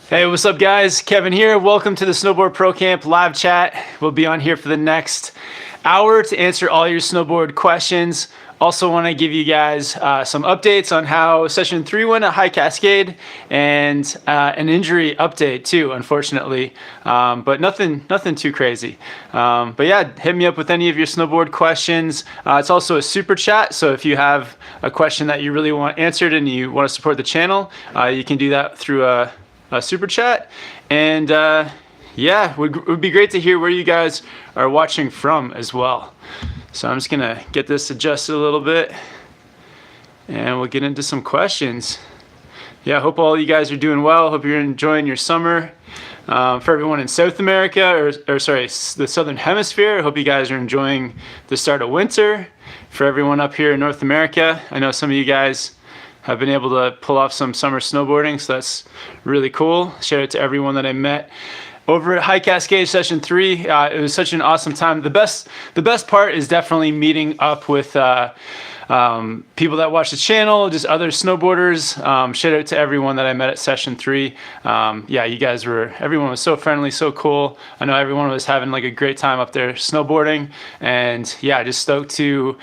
Hey, what's up guys? Kevin here. Welcome to the Snowboard Pro Camp live chat. We'll be on here for the next hour to answer all your snowboard questions. Also want to give you guys some updates on how session 3 went at High Cascade and an injury update too, unfortunately, but nothing too crazy. But yeah, hit me up with any of your snowboard questions. It's also a super chat, so if you have a question that you really want answered and you want to support the channel, you can do that through a super chat. And yeah, it would be great to hear where you guys are watching from as well. So I'm just gonna get this adjusted a little bit and we'll get into some questions. Yeah, I hope all you guys are doing well. Hope you're enjoying your summer. For everyone in South America, or sorry, the Southern Hemisphere, I hope you guys are enjoying the start of winter. For everyone up here in North America, I know some of you guys have been able to pull off some summer snowboarding, so that's really cool. Shout out to everyone that I met over at High Cascade Session 3. It was such an awesome time. The best part is definitely meeting up with people that watch the channel, just other snowboarders. Shout out to everyone that I met at Session 3. Yeah, you guys everyone was so friendly, so cool. I know everyone was having like a great time up there snowboarding, and yeah, just stoked to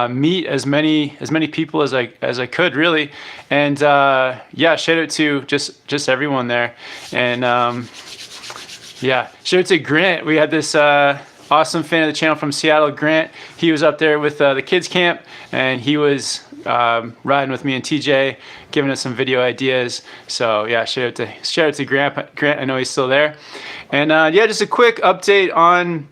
meet as many people as I could really. And yeah, shout out to just everyone there. And yeah, shout out to Grant. We had this awesome fan of the channel from Seattle, Grant. He was up there with the kids camp, and he was riding with me and TJ, giving us some video ideas. So yeah, shout out to Grant. I know he's still there. And yeah, just a quick update on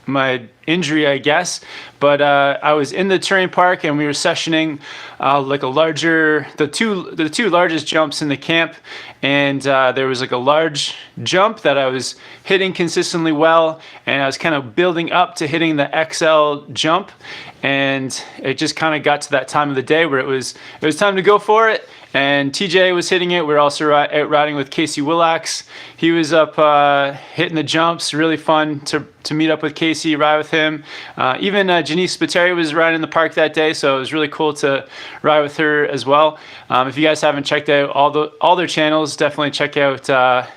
my injury, I guess. But I was in the terrain park and we were sessioning like the two largest jumps in the camp, and there was like a large jump that I was hitting consistently well, and I was kind of building up to hitting the XL jump, and it just kind of got to that time of the day where it was time to go for it. And TJ was hitting it. We were also out riding with Casey Willax. He was up hitting the jumps. Really fun to meet up with Casey, ride with him. Even Janice Spiteri was riding in the park that day, so it was really cool to ride with her as well. If you guys haven't checked out all their channels, definitely check out.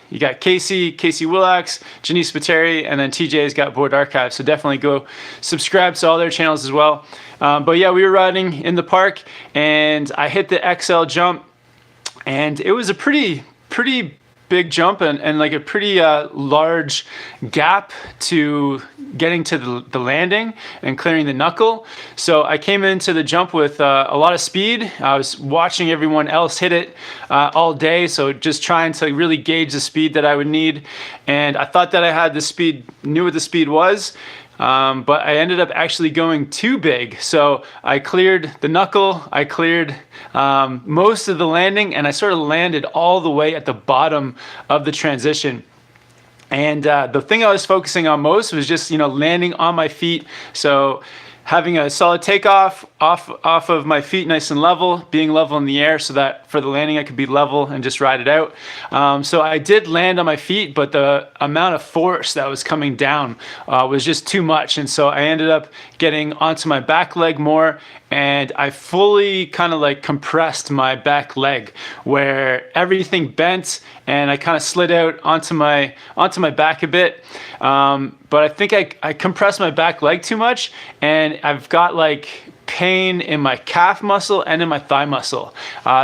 You got Casey Willax, Janice Spiteri, and then TJ's got Board Archive. So definitely go subscribe to all their channels as well. But yeah, we were riding in the park and I hit the XL jump, and it was a pretty big jump and like a pretty large gap to getting to the landing and clearing the knuckle. So I came into the jump with a lot of speed. I was watching everyone else hit it all day, so just trying to really gauge the speed that I would need. And I thought that I had the speed, knew what the speed was. But I ended up actually going too big. So I cleared the knuckle, I cleared most of the landing, and I sort of landed all the way at the bottom of the transition. And the thing I was focusing on most was just, landing on my feet. So having a solid takeoff off of my feet nice and level, being level in the air so that for the landing I could be level and just ride it out. So I did land on my feet, but the amount of force that was coming down was just too much. And so I ended up getting onto my back leg more, and I fully kind of like compressed my back leg where everything bent and I kind of slid out onto my back a bit. But I think I compressed my back leg too much, and I've got like pain in my calf muscle and in my thigh muscle.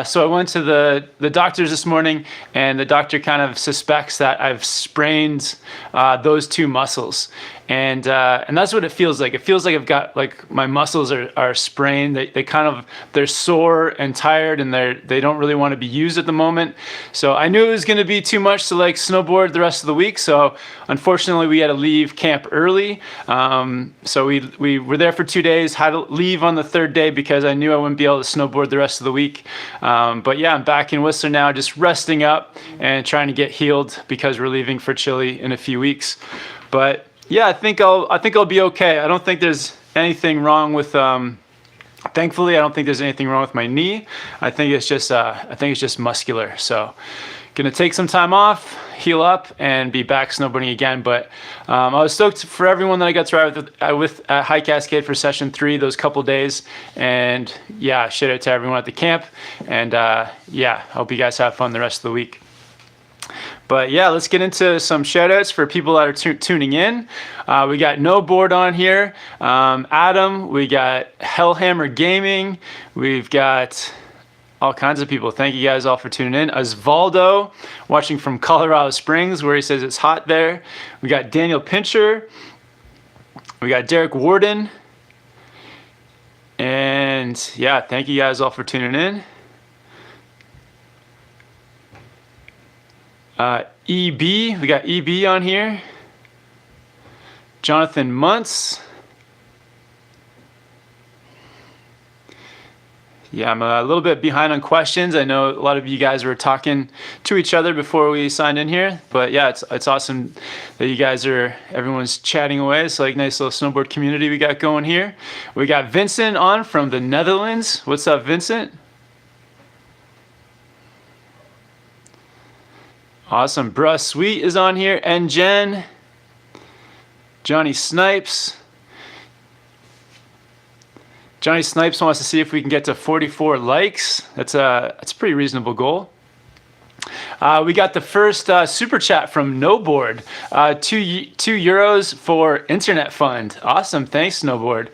So I went to the doctors this morning, and the doctor kind of suspects that I've sprained those two muscles. And that's what it feels like. It feels like I've got like my muscles are sprained. They're sore and tired, and they don't really want to be used at the moment. So I knew it was going to be too much to like snowboard the rest of the week. So unfortunately we had to leave camp early. So we were there for 2 days, had to leave on the third day because I knew I wouldn't be able to snowboard the rest of the week. But yeah, I'm back in Whistler now, just resting up and trying to get healed because we're leaving for Chile in a few weeks. But yeah, I think I'll be okay. I don't think there's anything wrong with thankfully I don't think there's anything wrong with my knee. I think it's just muscular. So gonna take some time off, heal up and be back snowboarding again. But I was stoked for everyone that I got to ride with at High Cascade for session 3 those couple days. And yeah, shout out to everyone at the camp. And yeah, hope you guys have fun the rest of the week. But yeah, let's get into some shout outs for people that are tuning in. We got No Board on here, Adam, we got Hellhammer Gaming, we've got all kinds of people. Thank you guys all for tuning in. Osvaldo, watching from Colorado Springs, where he says it's hot there. We got Daniel Pincher, we got Derek Warden, and yeah, thank you guys all for tuning in. EB, we got EB on here. Jonathan Muntz. Yeah, I'm a little bit behind on questions. I know a lot of you guys were talking to each other before we signed in here, but yeah, it's awesome that you guys everyone's chatting away. It's like nice little snowboard community we got going here. We got Vincent on from the Netherlands. What's up, Vincent? Awesome. Bruh Sweet is on here. And Jen. Johnny Snipes. Johnny Snipes wants to see if we can get to 44 likes. That's a pretty reasonable goal. We got the first super chat from Snowboard. €2 for internet fund. Awesome. Thanks, Snowboard.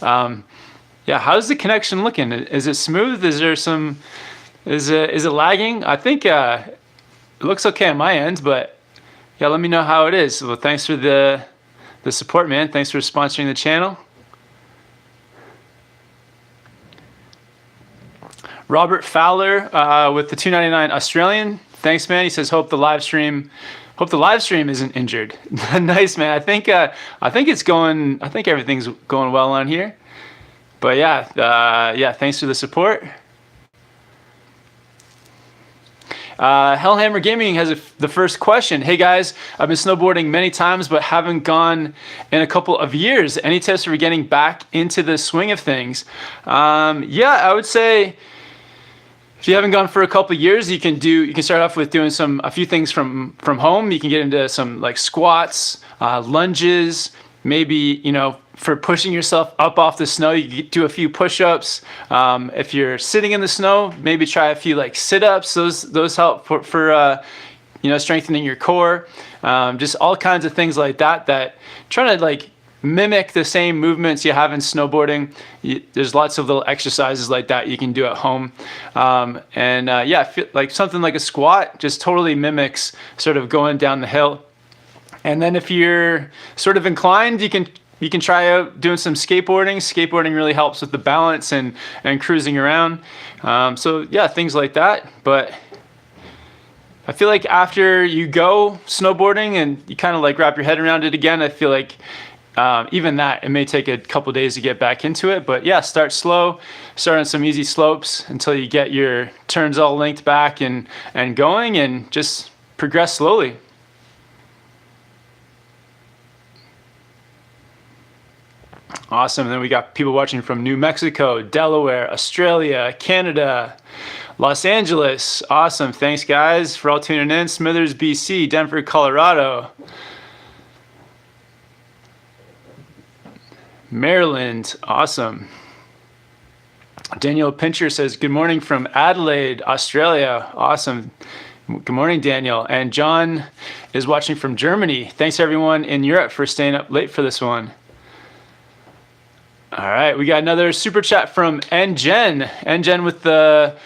Yeah, how's the connection looking? Is it smooth? Is there some? Is it lagging? I think it looks okay on my end, but yeah, let me know how it is. Well, thanks for the support, man. Thanks for sponsoring the channel. Robert Fowler with the $2.99 Australian. Thanks, man. He says, hope the live stream isn't injured. Nice, man. I think it's going. I think everything's going well on here. But yeah, yeah. Thanks for the support. Hellhammer Gaming has the first question. Hey guys, I've been snowboarding many times, but haven't gone in a couple of years. Any tips for getting back into the swing of things? Yeah, I would say if you haven't gone for a couple of years, you can start off with doing a few things from home. You can get into some like squats, lunges, maybe, for pushing yourself up off the snow, you do a few push-ups. If you're sitting in the snow, maybe try a few like sit-ups. Those help for strengthening your core. Just all kinds of things like that trying to like mimic the same movements you have in snowboarding. There's lots of little exercises like that you can do at home. Yeah, feel like something like a squat just totally mimics sort of going down the hill. And then if you're sort of inclined, you can try out doing some skateboarding. Skateboarding really helps with the balance and cruising around. So yeah, things like that. But I feel like after you go snowboarding and you kind of like wrap your head around it again, I feel like even that, it may take a couple days to get back into it. But yeah, start slow, start on some easy slopes until you get your turns all linked back and going, and just progress slowly. Awesome. And then we got people watching from New Mexico, Delaware, Australia, Canada, Los Angeles. Awesome. Thanks, guys, for all tuning in. Smithers, BC, Denver, Colorado, Maryland. Awesome. Daniel Pincher says, good morning from Adelaide, Australia. Awesome. Good morning, Daniel. And John is watching from Germany. Thanks, everyone in Europe, for staying up late for this one. All right, we got another super chat from NGen. NGen with the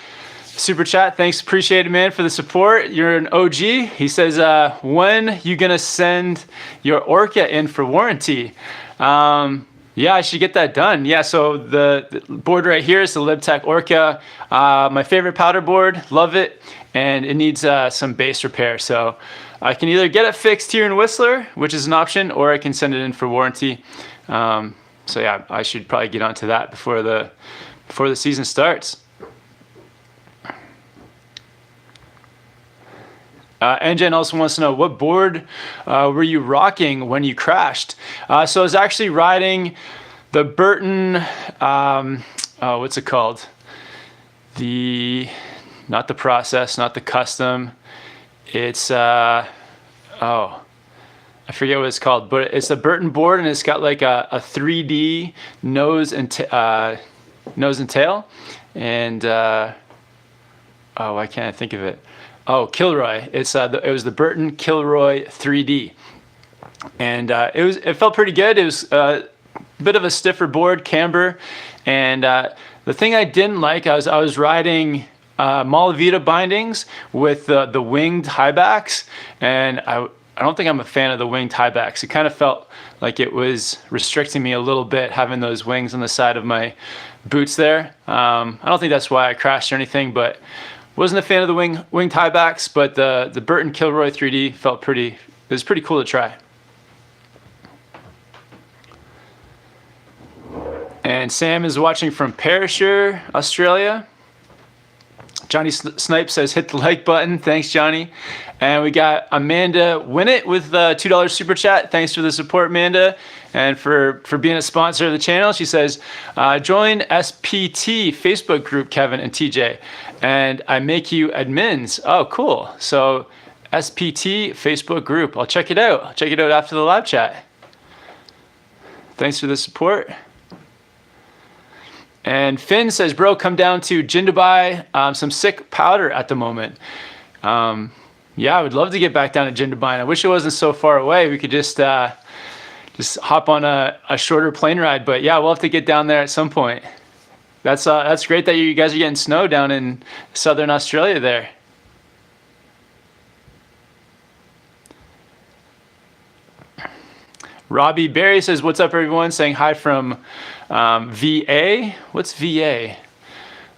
super chat. Thanks, appreciate it, man, for the support. You're an OG. He says, when you gonna send your Orca in for warranty? Yeah, I should get that done. Yeah, so the board right here is the LibTech Orca. My favorite powder board, love it, and it needs some base repair. So I can either get it fixed here in Whistler, which is an option, or I can send it in for warranty. So yeah, I should probably get onto that before the season starts. NGen also wants to know, what board were you rocking when you crashed? So I was actually riding the Burton, what's it called? Not the Process, not the Custom. It's, Oh, I forget what it's called, but it's a Burton board, and it's got like a 3D nose and tail, and oh, why can't I think of it? Oh, Kilroy. It was the Burton Kilroy 3D, and it felt pretty good. It was a bit of a stiffer board, camber, and the thing I didn't like, I was riding Malavita bindings with the winged high backs, and I don't think I'm a fan of the winged high backs. It kind of felt like it was restricting me a little bit, having those wings on the side of my boots there. I don't think that's why I crashed or anything, but wasn't a fan of the winged high backs. But the Burton Kilroy 3D it was pretty cool to try. And Sam is watching from Perisher, Australia. Johnny Snipe says, hit the like button. Thanks, Johnny. And we got Amanda Winnett with $2 super chat. Thanks for the support, Amanda, and for being a sponsor of the channel. She says, join SPT Facebook group, Kevin and TJ, and I make you admins. Oh, cool. So SPT Facebook group. I'll check it out. I'll check it out after the live chat. Thanks for the support. And Finn says, bro, come down to Jin to buy some sick powder at the moment. Yeah, I would love to get back down to Jin to buy. I wish it wasn't so far away. We could just hop on a shorter plane ride. But yeah, we'll have to get down there at some point. That's great that you guys are getting snow down in southern Australia there. Robbie Berry says, what's up, everyone? Saying hi from VA. What's VA?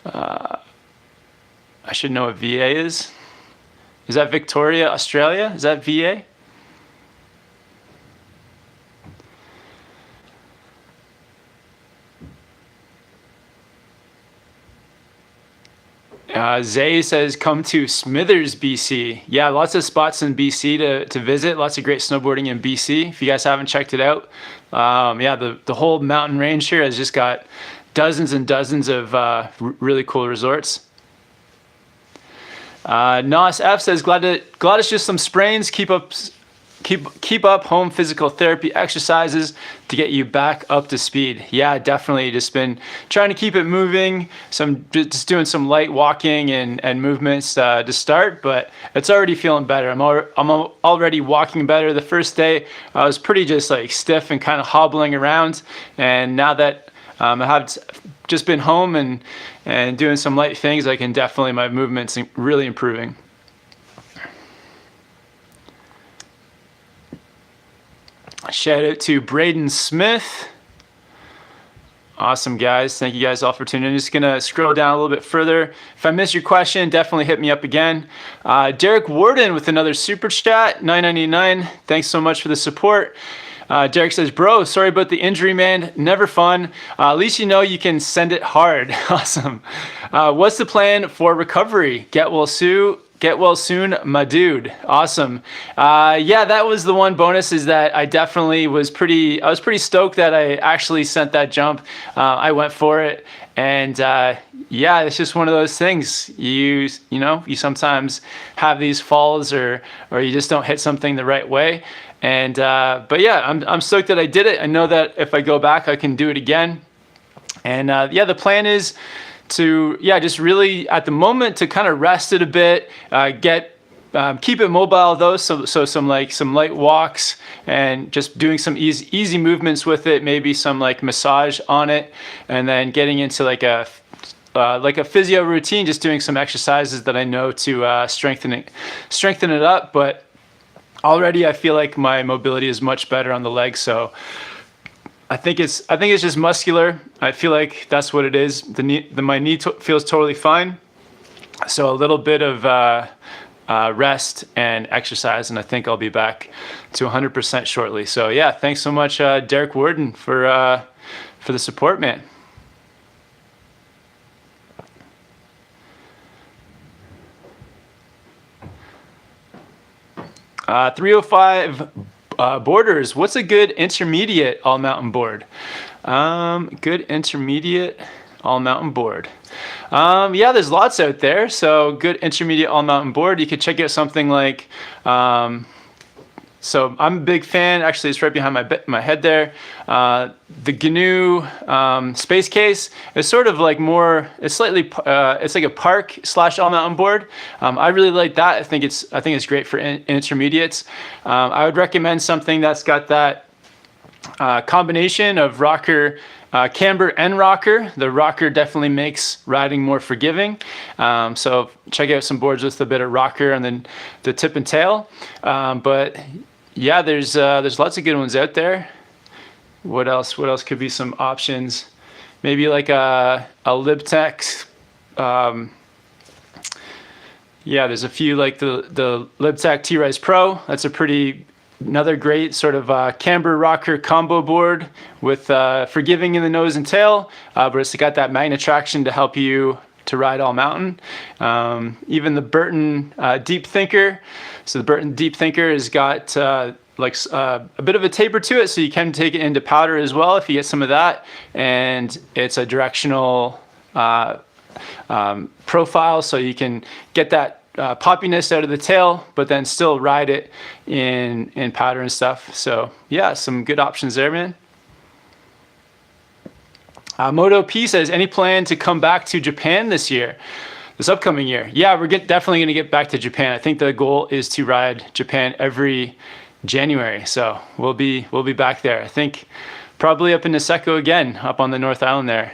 I should know what VA is. Is that Victoria, Australia? Is that VA? Zay says, come to Smithers, BC. Yeah, lots of spots in BC to visit. Lots of great snowboarding in BC. If you guys haven't checked it out, yeah, the whole mountain range here has just got dozens and dozens of really cool resorts. Nos F says, glad it's just some sprains. Keep up home physical therapy exercises to get you back up to speed. Yeah, definitely. Just been trying to keep it moving. Just doing some light walking and movements to start, but it's already feeling better. I'm already walking better. The first day I was pretty just like stiff and kind of hobbling around, and now that I have just been home and doing some light things, my movement's really improving. Shout out to Braden Smith. Awesome, guys. Thank you guys all for tuning in. I'm just going to scroll down a little bit further. If I missed your question, definitely hit me up again. Derek Warden with another super chat, $9.99. Thanks so much for the support. Derek says, bro, sorry about the injury, man. Never fun. At least you know you can send it hard. Awesome. What's the plan for recovery? Get well soon, my dude. Awesome. Yeah, that was the one bonus, is that I was pretty stoked that I actually sent that jump. I went for it. And yeah, it's just one of those things. You sometimes have these falls or you just don't hit something the right way. And but yeah, I'm stoked that I did it. I know that if I go back, I can do it again. And yeah, the plan is to just really at the moment to kind of rest it a bit, keep it mobile though, so some light walks and just doing some easy movements with it, maybe some like massage on it, and then getting into like a physio routine, just doing some exercises that I know to strengthen it up. But already I feel like my mobility is much better on the legs, so I think it's just muscular. I feel like that's what it is. My knee feels totally fine. So a little bit of rest and exercise, and I think I'll be back to 100% shortly. So yeah, thanks so much, Derek Warden, for the support, man. $305 Borders. What's a good intermediate all mountain board? Good intermediate all mountain board. Yeah, there's lots out there. So good intermediate all mountain board. You could check out something like So I'm a big fan. Actually, it's right behind my head there. The GNU space case is sort of like more. It's slightly. It's like a park / all mountain board. I really like that. I think it's great for intermediates. I would recommend something that's got that combination of rocker. Camber and rocker. The rocker definitely makes riding more forgiving. So check out some boards with a bit of rocker and then the tip and tail. But yeah, there's lots of good ones out there. What else? What else could be some options? Maybe like a Libtech. Yeah, there's a few like the Libtech T-Rise Pro. That's another great sort of camber rocker combo board with forgiving in the nose and tail, but it's got that magnet traction to help you to ride all mountain. Even the Burton Deep Thinker. So the Burton Deep Thinker has got a bit of a taper to it, so you can take it into powder as well if you get some of that. And it's a directional profile, so you can get that poppiness out of the tail, but then still ride it in powder and stuff. So yeah, some good options there, man. Moto P says, any plan to come back to Japan this upcoming year? Yeah, we're definitely going to get back to Japan. I think the goal is to ride Japan every January, so we'll be back there. I think probably up in Niseko again, up on the North Island there.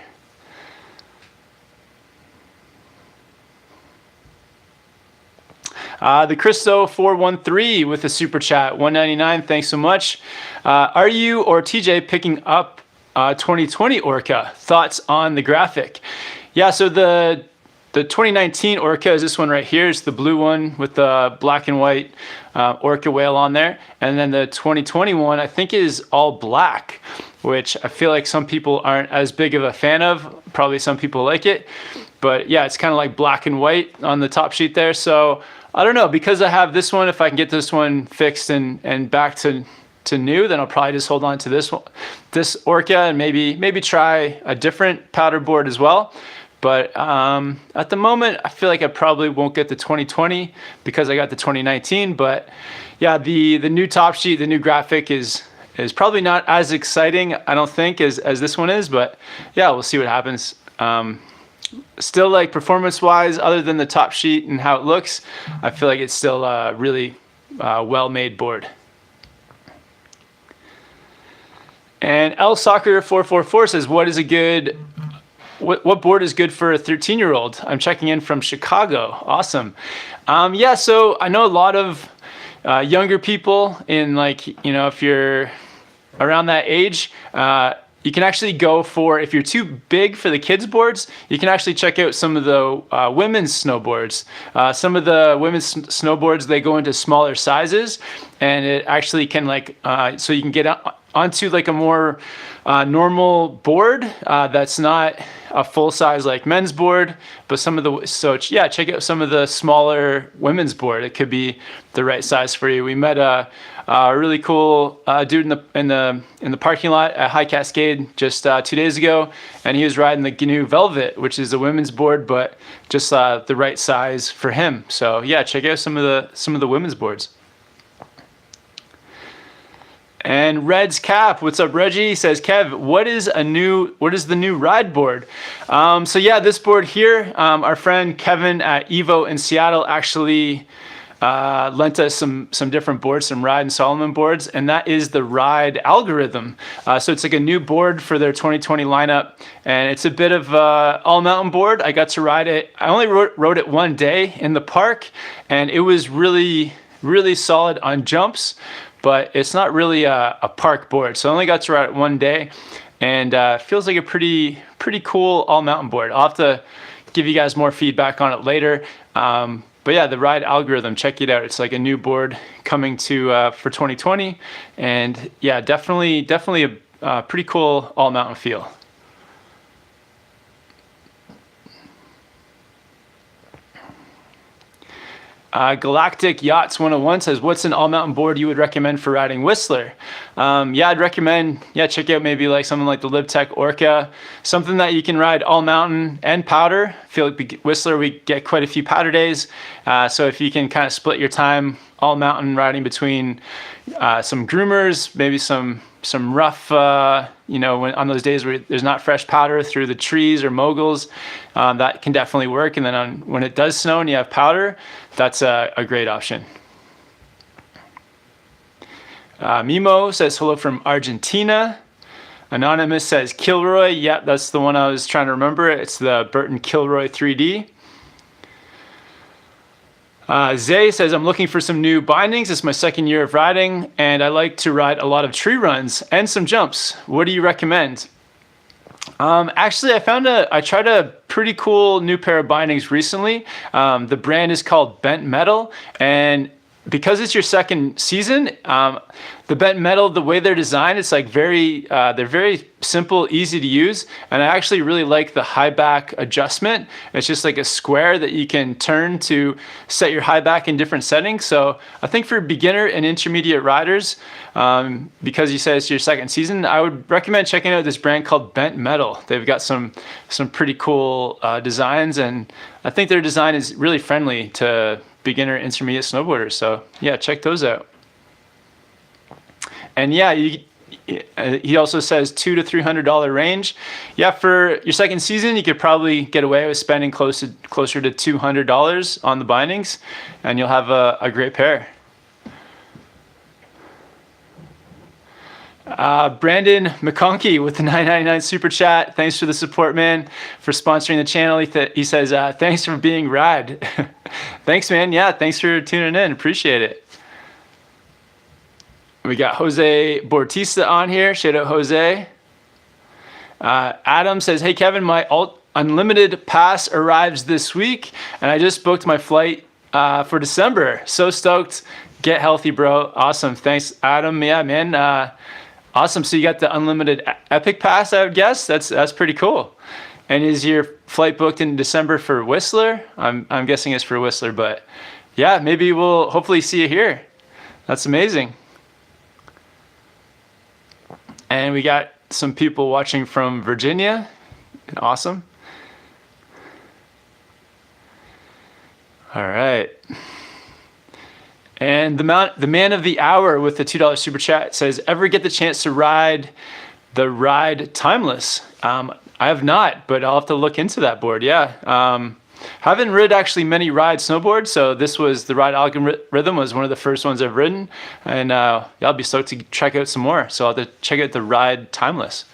The Christo 413 with a super chat, 199. Thanks so much. Are you or TJ picking up 2020 Orca? Thoughts on the graphic? Yeah, so the 2019 Orca is this one right here. It's the blue one with the black and white Orca whale on there. And then the 2021, I think, is all black, which I feel like some people aren't as big of a fan of. Probably some people like it. But yeah, it's kind of like black and white on the top sheet there. So I don't know, because I have this one, if I can get this one fixed and back to new, then I'll probably just hold on to this Orca and maybe try a different powder board as well. But at the moment, I feel like I probably won't get the 2020 because I got the 2019. But yeah, the new top sheet, the new graphic is probably not as exciting, I don't think, as this one is. But yeah, we'll see what happens. Still, like performance-wise, other than the top sheet and how it looks, I feel like it's still a really well-made board. And L Soccer 444 says, what board is good for a 13-year-old? I'm checking in from Chicago. Awesome. Yeah, so I know a lot of younger people in, like, you know, if you're around that age, you can actually go for, if you're too big for the kids boards, you can actually check out some of the women's snowboards. Some of the women's snowboards, they go into smaller sizes, and it actually can so you can get onto like a more normal board that's not a full size like men's board, but check out some of the smaller women's board. It could be the right size for you. We met a really cool dude in the parking lot at High Cascade just 2 days ago, and he was riding the GNU Velvet, which is a women's board, but just the right size for him. So yeah, check out some of the women's boards. And Red's Cap, what's up, Reggie? He says, Kev, what is the new ride board? So yeah, this board here, our friend Kevin at Evo in Seattle actually lent us some different boards, some Ride and Solomon boards, and that is the Ride Algorithm. So it's like a new board for their 2020 lineup, and it's a bit of all mountain board. I got to ride it. I only rode it one day in the park, and it was really, really solid on jumps, but it's not really a park board. So I only got to ride it one day, and feels like a pretty cool all mountain board. I'll have to give you guys more feedback on it later. But yeah, the Ride Algorithm, check it out. It's like a new board coming to for 2020, and yeah, definitely a pretty cool all mountain feel. Galactic Yachts 101 says, what's an all-mountain board you would recommend for riding Whistler? Yeah, I'd recommend, check out maybe like something like the LibTech Orca, something that you can ride all mountain and powder. I feel like Whistler, we get quite a few powder days. So if you can kind of split your time all mountain riding between some groomers, maybe some rough, when on those days where there's not fresh powder through the trees or moguls, that can definitely work. And then when it does snow and you have powder, that's a great option. Mimo says hello from Argentina. Anonymous says Kilroy. Yeah, that's the one I was trying to remember. It's the Burton Kilroy 3D. Zay says, I'm looking for some new bindings. It's my second year of riding, and I like to ride a lot of tree runs and some jumps. What do you recommend? Actually, I tried a pretty cool new pair of bindings recently. The brand is called Bent Metal, and because it's your second season, the Bent Metal, the way they're designed, it's like they're very simple, easy to use. And I actually really like the high back adjustment. It's just like a square that you can turn to set your high back in different settings. So I think for beginner and intermediate riders, because you said it's your second season, I would recommend checking out this brand called Bent Metal. They've got some pretty cool designs, and I think their design is really friendly to beginner intermediate snowboarders. So yeah, check those out. And yeah, he also says $200 to $300 range. Yeah, for your second season, you could probably get away with spending closer to $200 on the bindings, and you'll have a great pair. Brandon McConkey with the $9.99 super chat. Thanks for the support, man, for sponsoring the channel. He says, thanks for being rad. Thanks, man. Yeah, thanks for tuning in. Appreciate it. We got Jose Bortista on here. Shout out, Jose. Adam says, hey, Kevin, my unlimited pass arrives this week, and I just booked my flight for December. So stoked. Get healthy, bro. Awesome. Thanks, Adam. Yeah, man. Awesome. So you got the unlimited Epic Pass, I would guess. That's pretty cool. And is your flight booked in December for Whistler? I'm guessing it's for Whistler, but yeah, maybe we'll hopefully see you here. That's amazing. And we got some people watching from Virginia. Awesome. All right. And the man of the hour with the $2 super chat says, ever get the chance to ride the Ride Timeless? I have not, but I'll have to look into that board. Yeah. Haven't ridden actually many Ride snowboards, so this was the Ride Algorithm was one of the first ones I've ridden, and yeah, I'll be stoked to check out some more. So I'll have to check out the Ride Timeless.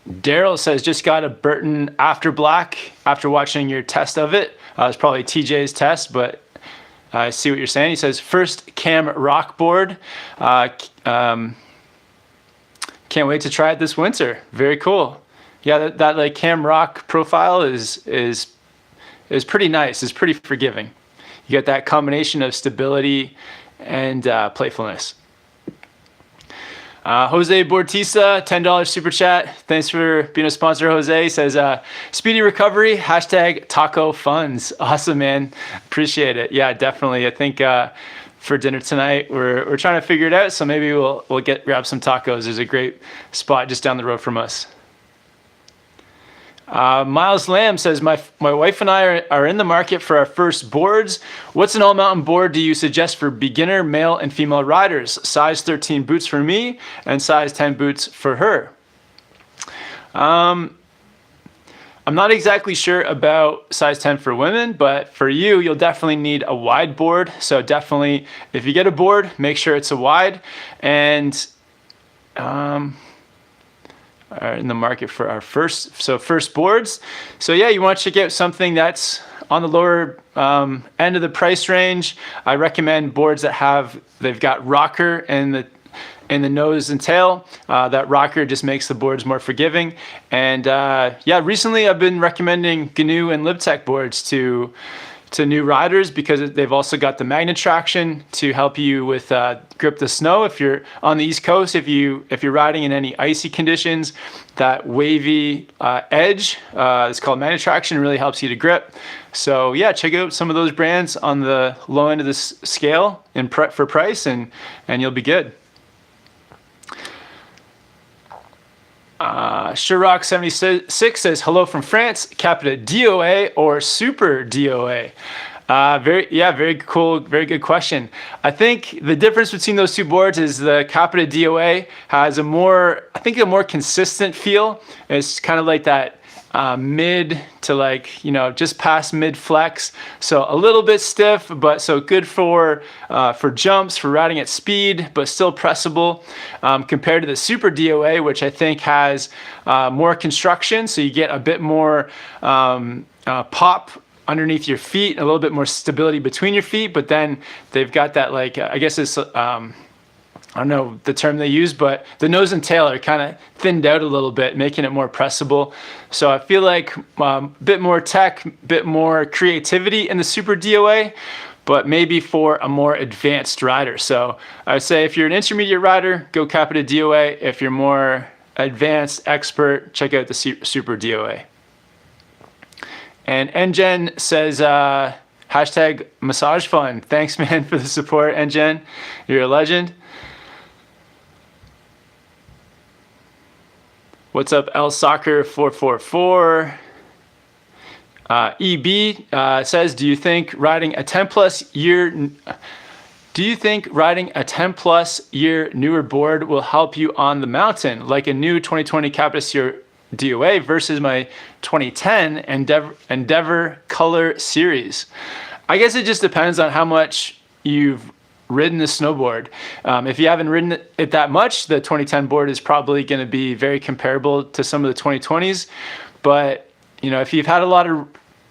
Daryl says, just got a Burton After Black after watching your test of it. It's probably TJ's test, but I see what you're saying. He says, first cam rock board. Can't wait to try it this winter. Very cool. Yeah, that like cam rock profile is pretty nice. It's pretty forgiving. You get that combination of stability and playfulness. Jose Bortisa, $10 super chat. Thanks for being a sponsor, Jose. Says, speedy recovery, hashtag taco funds. Awesome, man. Appreciate it. Yeah, definitely. I think for dinner tonight, we're trying to figure it out. So maybe we'll grab some tacos. There's a great spot just down the road from us. Miles Lamb says, my wife and I are in the market for our first boards. What's an all-mountain board do you suggest for beginner male and female riders? Size 13 boots for me and size 10 boots for her. I'm not exactly sure about size 10 for women, but for you, you'll definitely need a wide board. So definitely, if you get a board, make sure it's a wide. And are in the market for our first boards. So yeah, you want to check out something that's on the lower end of the price range. I recommend boards that they've got rocker in the nose and tail. That rocker just makes the boards more forgiving. And yeah, recently I've been recommending GNU and LibTech boards to to new riders because they've also got the magnet traction to help you with grip the snow. If you're on the East Coast, if you're riding in any icy conditions, that wavy edge, it's called magnet traction, really helps you to grip. So yeah, check out some of those brands on the low end of this scale for price, and you'll be good. Sherrock76 says, hello from France, Capita DOA or Super DOA? Very cool, very good question. I think the difference between those two boards is the Capita DOA has a more consistent feel. It's kind of like that mid to just past mid flex, so a little bit stiff, but so good for jumps, for riding at speed, but still pressable, compared to the Super DOA, which I think has more construction, so you get a bit more pop underneath your feet, a little bit more stability between your feet, but then they've got that, I guess it's I don't know the term they use, but the nose and tail are kind of thinned out a little bit, making it more pressable. So I feel like a bit more tech, bit more creativity in the Super DOA, but maybe for a more advanced rider. So I would say if you're an intermediate rider, go Capita DOA. If you're more advanced, expert, check out the Super DOA. And NGen says, hashtag massage fun. Thanks, man, for the support, NGen. You're a legend. What's up, L Soccer 444? EB says, do you think riding a 10 plus year newer board will help you on the mountain, like a new 2020 Capita DOA versus my 2010 Endeavor Color Series? I guess it just depends on how much you've ridden the snowboard. If you haven't ridden it that much, the 2010 board is probably going to be very comparable to some of the 2020s. But if you've had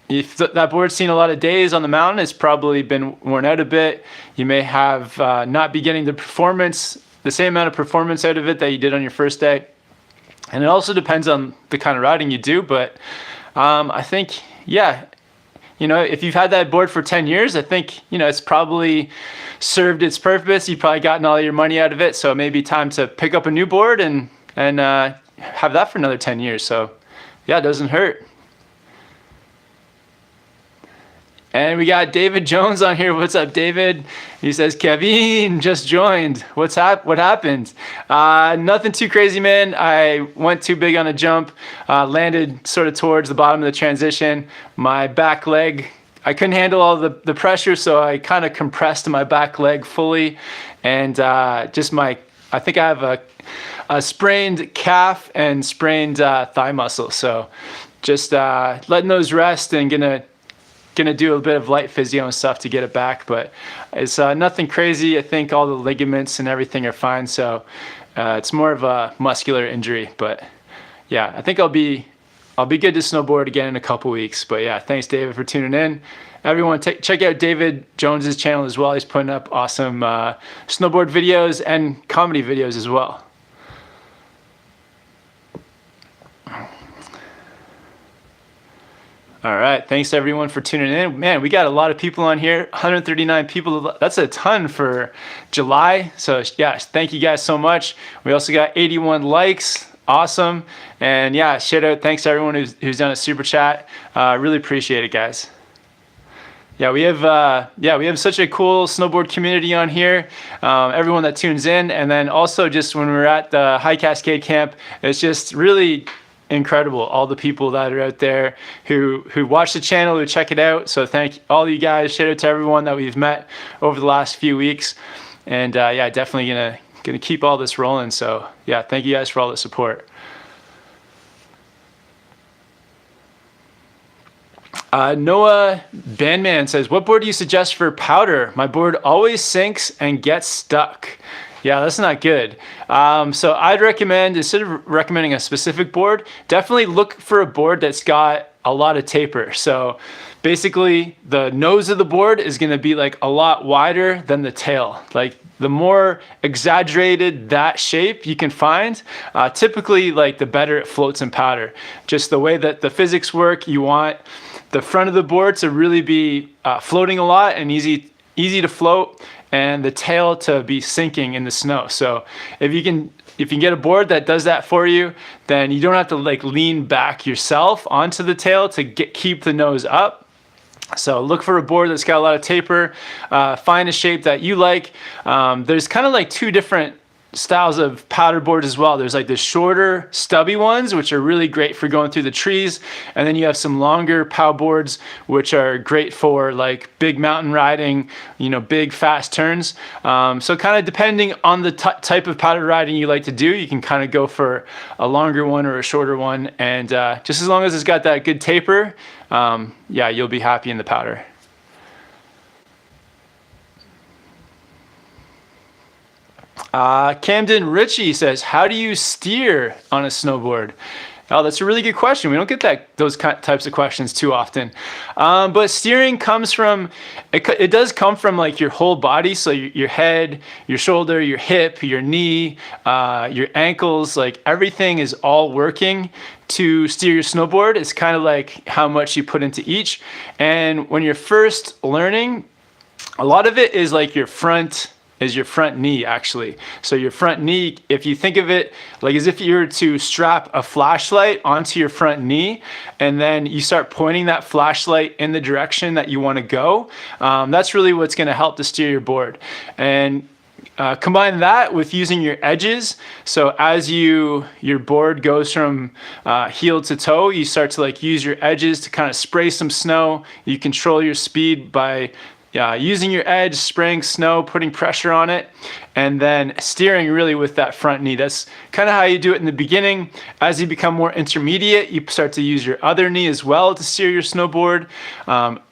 if that board's seen a lot of days on the mountain, it's probably been worn out a bit. You may have not be getting the same amount of performance out of it that you did on your first day. And it also depends on the kind of riding you do. But I think, yeah, if you've had that board for 10 years, I think, it's probably served its purpose. You've probably gotten all your money out of it. So it may be time to pick up a new board and have that for another 10 years. So yeah, it doesn't hurt. And we got David Jones on here. What's up, David? He says, Kevin just joined. What happened? Nothing too crazy, man. I went too big on a jump, landed sort of towards the bottom of the transition. My back leg, I couldn't handle all the pressure, so I kind of compressed my back leg fully. And I think I have a sprained calf and sprained thigh muscle. So just letting those rest and gonna do a bit of light physio and stuff to get it back, but it's nothing crazy. I think all the ligaments and everything are fine, so it's more of a muscular injury. But yeah, I think I'll be good to snowboard again in a couple weeks. But yeah, thanks, David, for tuning in. Everyone, check out David Jones's channel as well. He's putting up awesome snowboard videos and comedy videos as well. All right, thanks everyone for tuning in. Man, we got a lot of people on here, 139 people. That's a ton for July. So yeah, thank you guys so much. We also got 81 likes, awesome. And yeah, shout out, thanks to everyone who's done a super chat. Really appreciate it, guys. Yeah, we have such a cool snowboard community on here. Everyone that tunes in, and then also just when we're at the High Cascade camp, it's just really incredible, all the people that are out there who watch the channel, who check it out. So thank all you guys. Shout out to everyone that we've met over the last few weeks. And yeah, definitely gonna keep all this rolling. So yeah, thank you guys for all the support. Noah Bandman says, what board do you suggest for powder? My board always sinks and gets stuck. Yeah, that's not good. So I'd recommend, instead of recommending a specific board, definitely look for a board that's got a lot of taper. So basically the nose of the board is gonna be like a lot wider than the tail. Like the more exaggerated that shape you can find, typically like the better it floats in powder. Just the way that the physics work, you want the front of the board to really be floating a lot and easy to float, and the tail to be sinking in the snow. So if you can get a board that does that for you, then you don't have to like lean back yourself onto the tail to keep the nose up. So look for a board that's got a lot of taper. Find a shape that you like. There's kind of like two different styles of powder boards as well. There's like the shorter stubby ones, which are really great for going through the trees, and then you have some longer pow boards which are great for like big mountain riding, big fast turns. So kind of depending on the type of powder riding you like to do, you can kind of go for a longer one or a shorter one, and just as long as it's got that good taper, yeah, you'll be happy in the powder. Camden Ritchie says, how do you steer on a snowboard? Oh, that's a really good question. We don't get those types of questions too often. But steering comes from, it does come from like your whole body. So your head, your shoulder, your hip, your knee, your ankles, like everything is all working to steer your snowboard. It's kind of like how much you put into each. And when you're first learning, a lot of it is like your front knee, actually. So your front knee, if you think of it like as if you were to strap a flashlight onto your front knee, and then you start pointing that flashlight in the direction that you want to go, that's really what's going to help to steer your board. And combine that with using your edges. So as your board goes from heel to toe, you start to like use your edges to kind of spray some snow. You control your speed by using your edge, spraying snow, putting pressure on it, and then steering really with that front knee. That's kind of how you do it in the beginning. As you become more intermediate, you start to use your other knee as well to steer your snowboard.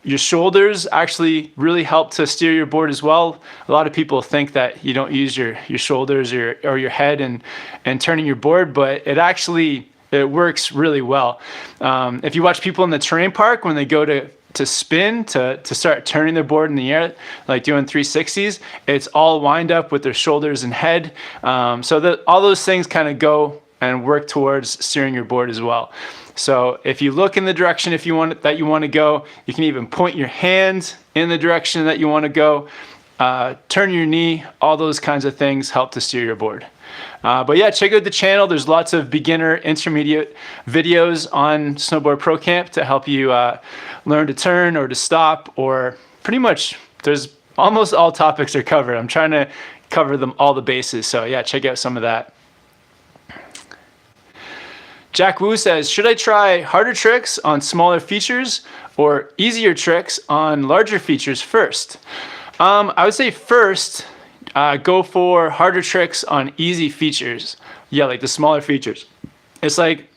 Your shoulders actually really help to steer your board as well. A lot of people think that you don't use your shoulders or your head and turning your board, but it works really well. If you watch people in the terrain park, when they go to spin, to start turning their board in the air, like doing 360s, it's all wind up with their shoulders and head. So that all those things kind of go and work towards steering your board as well. So if you look in the direction you want to go, you can even point your hand in the direction that you want to go. Turn your knee, all those kinds of things help to steer your board. But yeah, check out the channel. There's lots of beginner, intermediate videos on Snowboard Pro Camp to help you learn to turn or to stop, or pretty much there's almost all topics are covered. I'm trying to cover all the bases. So yeah, check out some of that. Jack Wu says, should I try harder tricks on smaller features or easier tricks on larger features first? I would say first, go for harder tricks on easy features. Yeah, like the smaller features. It's like,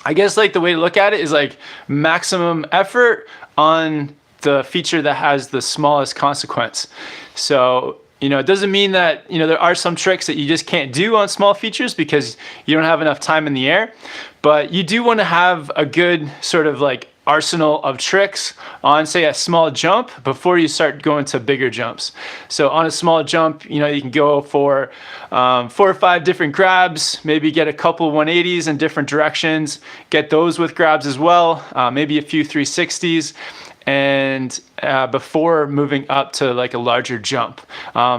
I guess like the way to look at it is like maximum effort on the feature that has the smallest consequence. So, it doesn't mean that, there are some tricks that you just can't do on small features because you don't have enough time in the air, but you do want to have a good sort of like arsenal of tricks on, say, a small jump before you start going to bigger jumps. So on a small jump, you can go for 4 or 5 different grabs, maybe get a couple 180s in different directions, get those with grabs as well, maybe a few 360s, and before moving up to like a larger jump.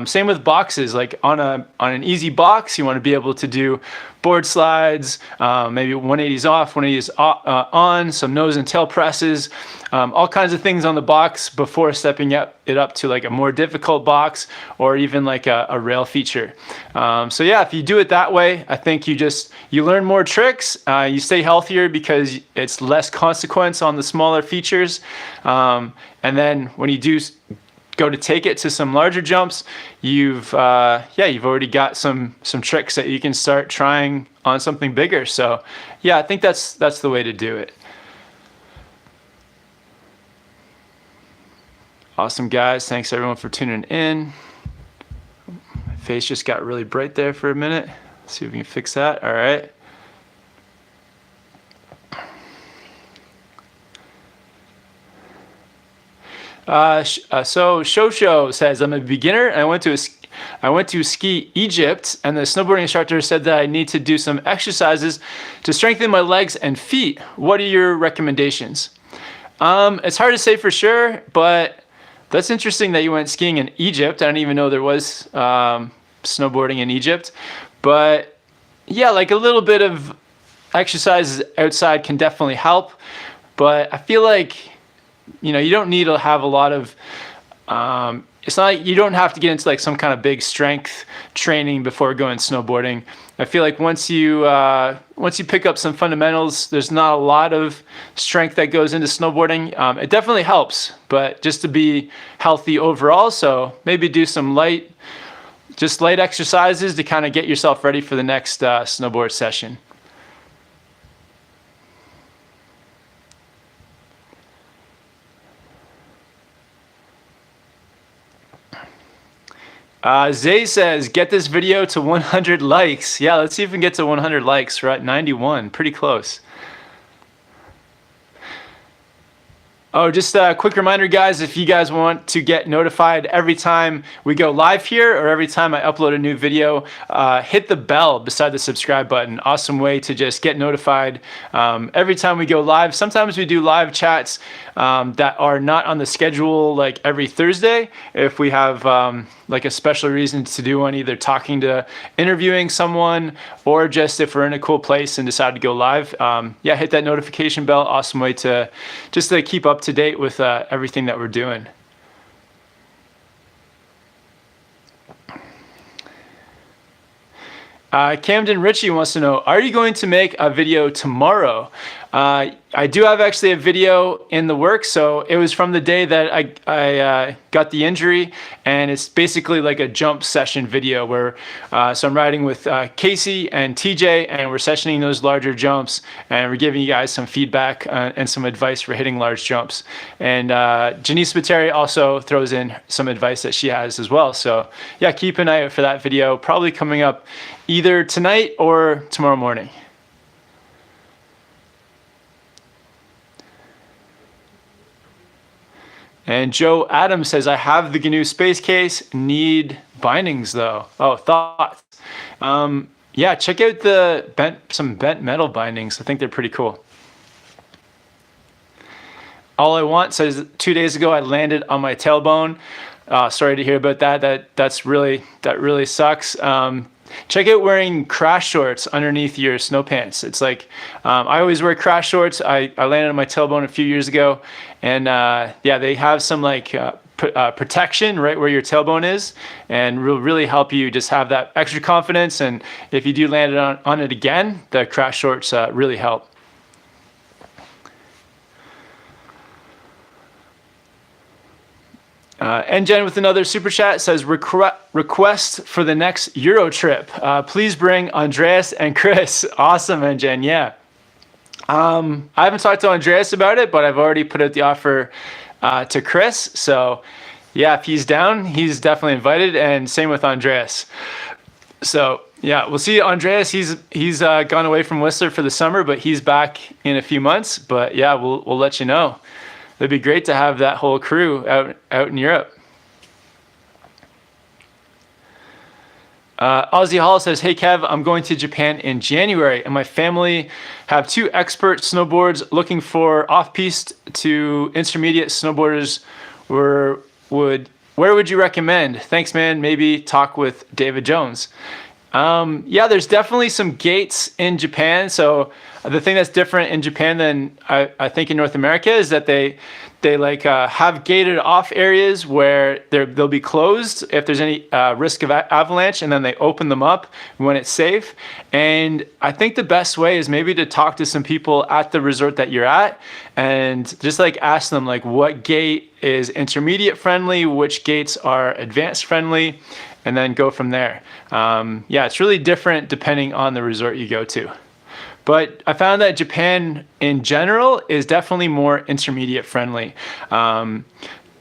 Same with boxes. Like on an easy box, you want to be able to do board slides, maybe 180s off, 180s on, some nose and tail presses, all kinds of things on the box before stepping it up to like a more difficult box or even like a rail feature. So yeah, if you do it that way, I think you learn more tricks, you stay healthier because it's less consequence on the smaller features. And then when you do go to take it to some larger jumps, you've already got some tricks that you can start trying on something bigger. So yeah, I think that's the way to do it. Awesome, guys. Thanks everyone for tuning in. My face just got really bright there for a minute. Let's see if we can fix that. All right. So Shosho says, I'm a beginner and I went to I went to ski Egypt, and the snowboarding instructor said that I need to do some exercises to strengthen my legs and feet. What are your recommendations? It's hard to say for sure, but that's interesting that you went skiing in Egypt. I didn't even know there was snowboarding in Egypt. But yeah, like a little bit of exercises outside can definitely help. But I feel like, you don't need to have a lot of, it's not like you don't have to get into like some kind of big strength training before going snowboarding. I feel like once you pick up some fundamentals, there's not a lot of strength that goes into snowboarding. It definitely helps, but just to be healthy overall. So maybe do some light exercises to kind of get yourself ready for the next snowboard session. Zay says, get this video to 100 likes. Yeah, let's see if we can get to 100 likes. We're at 91, pretty close. Oh, just a quick reminder, guys, if you guys want to get notified every time we go live here or every time I upload a new video, hit the bell beside the subscribe button. Awesome way to just get notified every time we go live. Sometimes we do live chats that are not on the schedule like every Thursday. If we have like a special reason to do one, either interviewing someone, or just if we're in a cool place and decide to go live, yeah, hit that notification bell. Awesome way to just to keep up to date with everything that we're doing. Camden Ritchie wants to know, are you going to make a video tomorrow? I do have actually a video in the works. So it was from the day that I got the injury, and it's basically like a jump session video where so I'm riding with Casey and TJ, and we're sessioning those larger jumps, and we're giving you guys some feedback and some advice for hitting large jumps. And Janice Spiteri also throws in some advice that she has as well. So yeah, keep an eye out for that video, probably coming up either tonight or tomorrow morning. And Joe Adams says, I have the GNU Space Case, need bindings though. Oh, thoughts? Yeah, check out some bent metal bindings. I think they're pretty cool. All I Want says, 2 days ago I landed on my tailbone. Sorry to hear about that. That really sucks. Check out wearing crash shorts underneath your snow pants. It's like, I always wear crash shorts. I landed on my tailbone a few years ago, and yeah, they have some like protection right where your tailbone is, and will really help you just have that extra confidence. And if you do land on it again, the crash shorts really help. NGen with another super chat says, request for the next Euro trip. Please bring Andreas and Chris. Awesome, NGen, yeah. I haven't talked to Andreas about it, but I've already put out the offer to Chris. So yeah, if he's down, he's definitely invited, and same with Andreas. So yeah, we'll see Andreas. He's gone away from Whistler for the summer, but he's back in a few months. But yeah, we'll let you know. It'd be great to have that whole crew out in Europe. Ozzy Hall says, hey Kev, I'm going to Japan in January, and my family have 2 expert snowboards looking for off-piste to intermediate snowboarders. Where would you recommend? Thanks, man. Maybe talk with David Jones. Yeah, there's definitely some gates in Japan. So the thing that's different in Japan than I think in North America is that they like have gated off areas where they'll be closed if there's any risk of avalanche, and then they open them up when it's safe. And I think the best way is maybe to talk to some people at the resort that you're at, and just like ask them like what gate is intermediate friendly, which gates are advanced friendly, and then go from there. Yeah, it's really different depending on the resort you go to. But I found that Japan in general is definitely more intermediate friendly. Some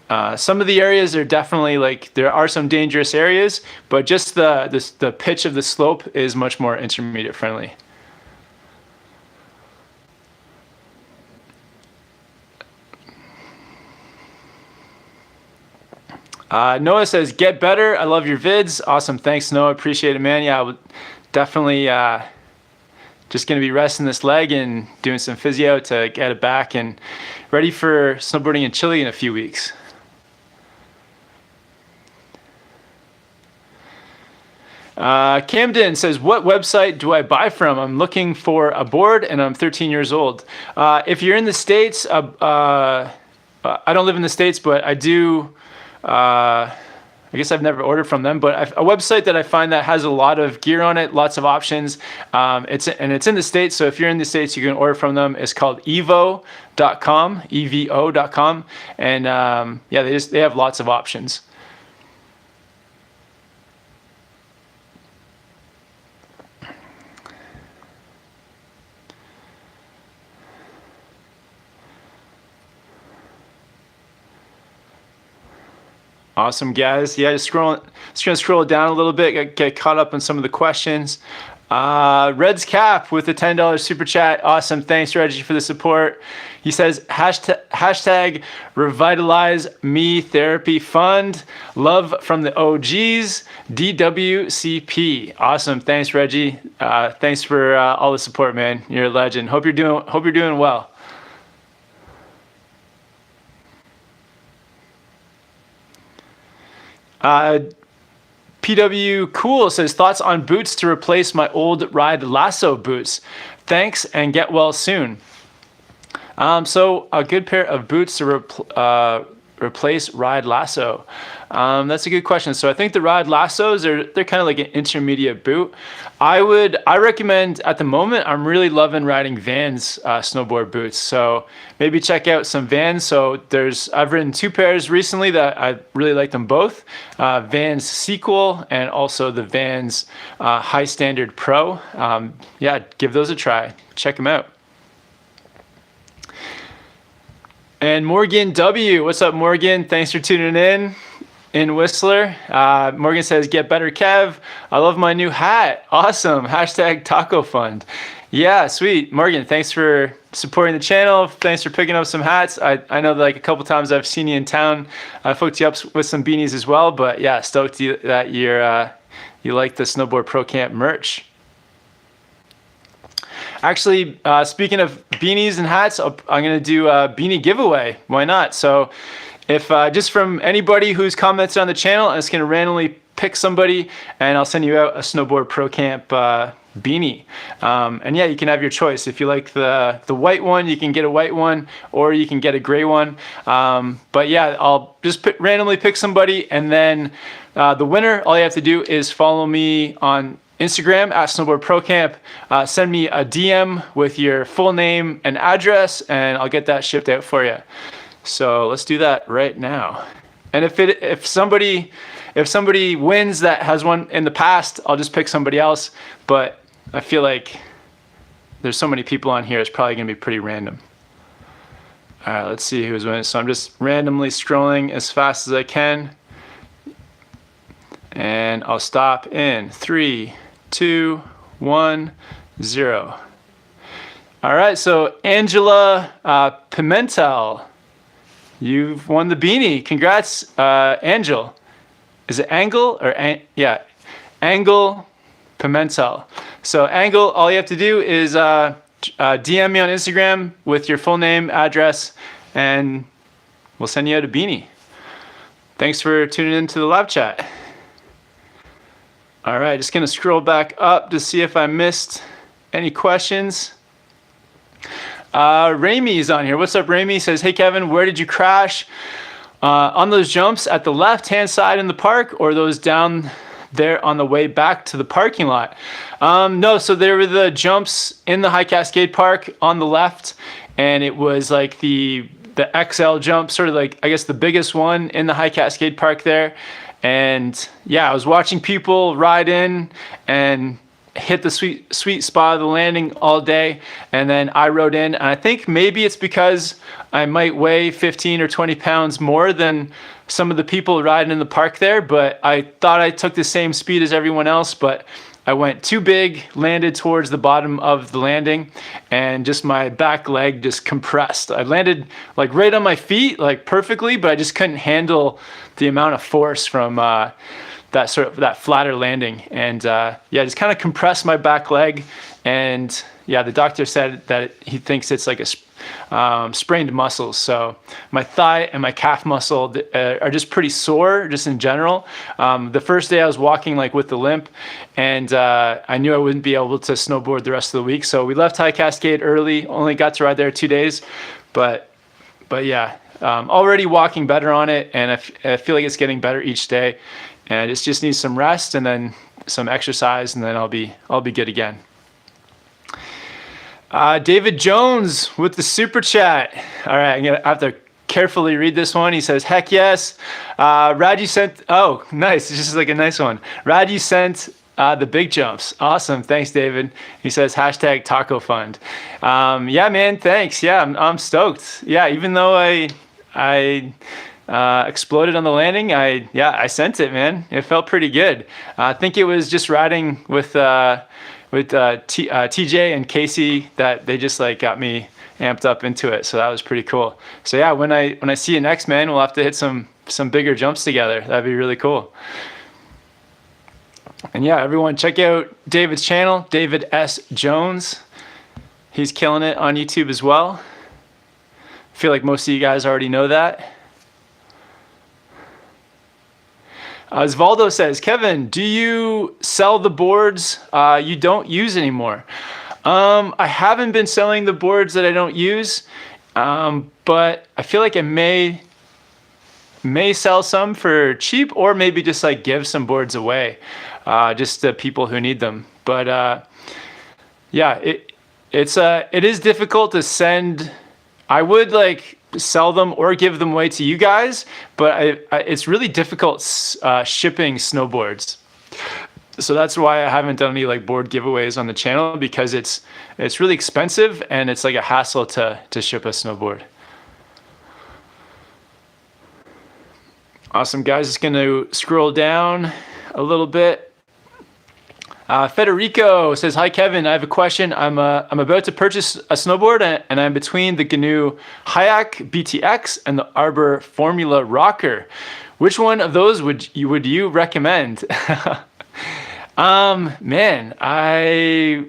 of the areas are definitely like, there are some dangerous areas, but just the pitch of the slope is much more intermediate friendly. Noah says, get better. I love your vids. Awesome. Thanks, Noah. Appreciate it, man. Yeah, I would definitely just going to be resting this leg and doing some physio to get it back and ready for snowboarding in Chile in a few weeks. Camden says, what website do I buy from? I'm looking for a board and I'm 13 years old. If you're in the States, I don't live in the States, but I do, I guess I've never ordered from them, but a website that I find that has a lot of gear on it, lots of options. It's in the States, so if you're in the States, you can order from them. It's called evo.com, evo.com, and yeah, they have lots of options. Awesome, guys. Yeah, just gonna scroll down a little bit, get caught up on some of the questions. Red's Cap with the $10 super chat. Awesome. Thanks, Reggie, for the support. He says, hashtag revitalize me therapy fund. Love from the OGs, DWCP. Awesome. Thanks, Reggie. Thanks for all the support, man. You're a legend. Hope you're doing well. PW Cool says, thoughts on boots to replace my old Ride Lasso boots. Thanks and get well soon. So a good pair of boots to replace Ride Lasso. That's a good question. So I think the Ride Lassos they're kind of like an intermediate boot. I recommend at the moment, I'm really loving riding Vans snowboard boots. So maybe check out some Vans. So I've ridden 2 pairs recently that I really like them both. Vans Sequel and also the Vans High Standard Pro. Yeah, give those a try. Check them out. And Morgan W. What's up, Morgan? Thanks for tuning in Whistler. Morgan says, get better, Kev. I love my new hat. Awesome. Hashtag taco fund. Yeah, sweet. Morgan, thanks for supporting the channel. Thanks for picking up some hats. I know that like a couple times I've seen you in town. I've hooked you up with some beanies as well. But yeah, stoked that you like the Snowboard Pro Camp merch. Actually, speaking of beanies and hats, I'm going to do a beanie giveaway. Why not? So if just from anybody who's commented on the channel, I'm just going to randomly pick somebody and I'll send you out a Snowboard Pro Camp beanie. And yeah, you can have your choice. If you like the white one, you can get a white one or you can get a gray one. But yeah, I'll just randomly pick somebody and then the winner, all you have to do is follow me on Instagram at Snowboard Pro Camp. Send me a DM with your full name and address, and I'll get that shipped out for you. So let's do that right now. And if somebody wins that has one in the past, I'll just pick somebody else. But I feel like there's so many people on here, it's probably gonna be pretty random. All right, let's see who's winning. So I'm just randomly scrolling as fast as I can. And I'll stop in 3, 2, 1, 0. All right, so Angela Pimentel, you've won the beanie. Congrats, Angel. Is it Angle or yeah, Angle Pimentel. So Angle, all you have to do is DM me on Instagram with your full name, address, and we'll send you out a beanie. Thanks for tuning into the live chat. All right, just gonna scroll back up to see if I missed any questions. Ramy is on here. What's up, Ramy? Says, hey Kevin, where did you crash? On those jumps at the left-hand side in the park or those down there on the way back to the parking lot? No, so there were the jumps in the High Cascade Park on the left, and it was like the XL jump, sort of like, I guess, the biggest one in the High Cascade Park there. And yeah, I was watching people ride in and hit the sweet spot of the landing all day, and then I rode in, and I think maybe it's because I might weigh 15 or 20 pounds more than some of the people riding in the park there, but I thought I took the same speed as everyone else, but I went too big, landed towards the bottom of the landing, and just my back leg just compressed. I landed like right on my feet, like perfectly, but I just couldn't handle the amount of force from that flatter landing. And yeah, just kind of compressed my back leg. And yeah, the doctor said that he thinks it's like a sprained muscles. So my thigh and my calf muscle are just pretty sore, just in general. The first day I was walking like with the limp, and I knew I wouldn't be able to snowboard the rest of the week. So we left High Cascade early, only got to ride there 2 days, but yeah, already walking better on it, and I feel like it's getting better each day, and it just needs some rest and then some exercise, and then I'll be good again. David Jones with the super chat. All right, I'm gonna have to carefully read this one. He says, "Heck yes, Rad, you sent." Oh, nice. It's just like a nice one. Rad, you sent the big jumps. Awesome. Thanks, David. He says hashtag Taco Fund. Yeah, man. Thanks. Yeah, I'm stoked. Yeah, even though I exploded on the landing, I sent it, man. It felt pretty good. I think it was just riding with TJ and Casey that they just like got me amped up into it. So that was pretty cool. So yeah, when I see you next, man, we'll have to hit some bigger jumps together. That'd be really cool. And yeah, everyone check out David's channel, David S. Jones. He's killing it on YouTube as well. I feel like most of you guys already know that. Osvaldo says, Kevin, do you sell the boards you don't use anymore? I haven't been selling the boards that I don't use, but I feel like I may sell some for cheap, or maybe just like give some boards away, just to people who need them. But yeah, it is difficult to send. I would like sell them or give them away to you guys, but it's really difficult shipping snowboards. So that's why I haven't done any like board giveaways on the channel, because it's really expensive and it's like a hassle to ship a snowboard. Awesome, guys. Just going to scroll down a little bit. Federico says, "Hi Kevin, I have a question. I'm about to purchase a snowboard, and I'm between the GNU Hayak BTX and the Arbor Formula Rocker. Which one of those would you recommend?" Man, I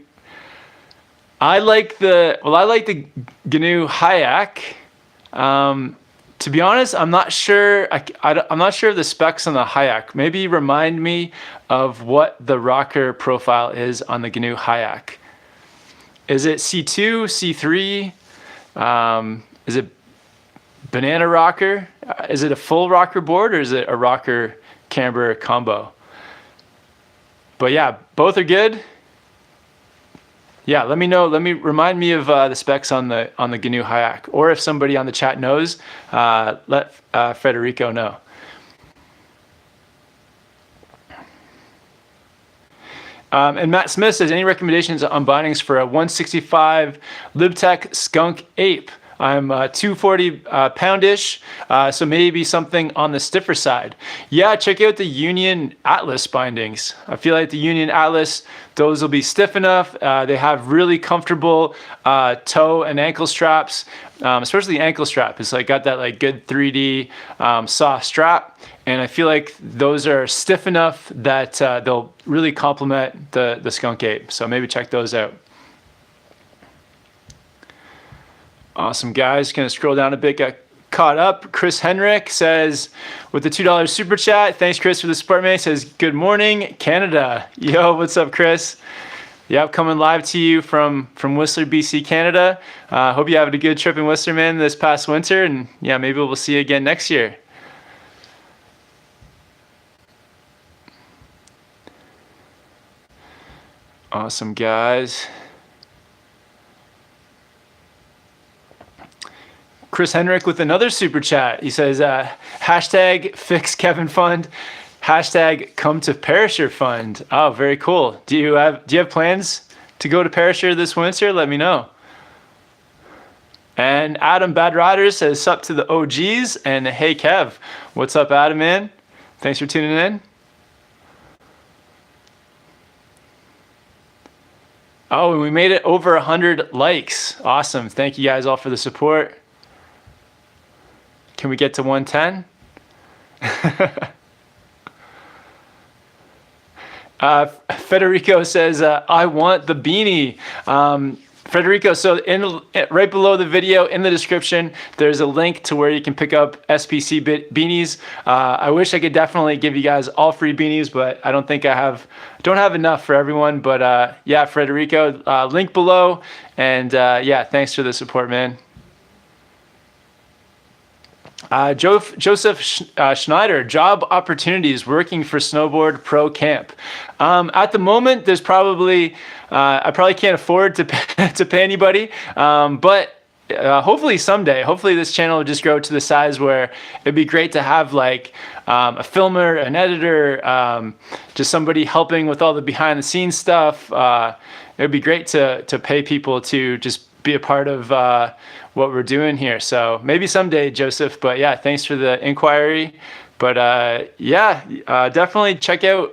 like the GNU Hayak. To be honest, I'm not sure. I'm not sure of the specs on the Hayak. Maybe remind me of what the rocker profile is on the GNU Hayak. Is it C2, C3? Is it banana rocker? Is it a full rocker board, or is it a rocker camber combo? But yeah, both are good. Yeah, let me know. Remind me of the specs on the GNU Hayak, or if somebody on the chat knows, let Federico know. And Matt Smith says, any recommendations on bindings for a 165 Libtech Skunk Ape? I'm 240 poundish, so maybe something on the stiffer side. Yeah, check out the Union Atlas bindings. I feel like the Union Atlas, those will be stiff enough. They have really comfortable toe and ankle straps, especially the ankle strap. It's like got that like good 3D soft strap, and I feel like those are stiff enough that they'll really complement the Skunk Ape. So maybe check those out. Awesome, guys. Gonna scroll down a bit, got caught up. Chris Henrik says, with the $2 super chat, thanks Chris for the support, man. Says, good morning, Canada. Yo, what's up, Chris? Yep, coming live to you from Whistler, BC, Canada. Hope you had a good trip in Whistler, man, this past winter, and yeah, maybe we'll see you again next year. Awesome, guys. Chris Henrik with another super chat. He says, hashtag fix Kevin Fund, hashtag come to Perisher Fund. Oh, very cool. Do you have plans to go to Perisher this winter? Let me know. And Adam Bad Riders says, sup to the OGs, and hey Kev. What's up, Adam, man? Thanks for tuning in. Oh, and we made it over 100 likes. Awesome. Thank you guys all for the support. Can we get to 110? Federico says, I want the beanie. Federico, so right below the video in the description, there's a link to where you can pick up SPC beanies. I wish I could definitely give you guys all free beanies, but I don't think don't have enough for everyone. But yeah, Federico, link below. And yeah, thanks for the support, man. Joseph Schneider, job opportunities working for Snowboard Pro Camp. At the moment, there's probably, I probably can't afford to pay anybody, but hopefully someday, hopefully this channel will just grow to the size where it'd be great to have like a filmer, an editor, just somebody helping with all the behind the scenes stuff. It'd be great to pay people to just be a part of what we're doing here. So maybe someday, Joseph, but yeah, thanks for the inquiry. But yeah, definitely check out,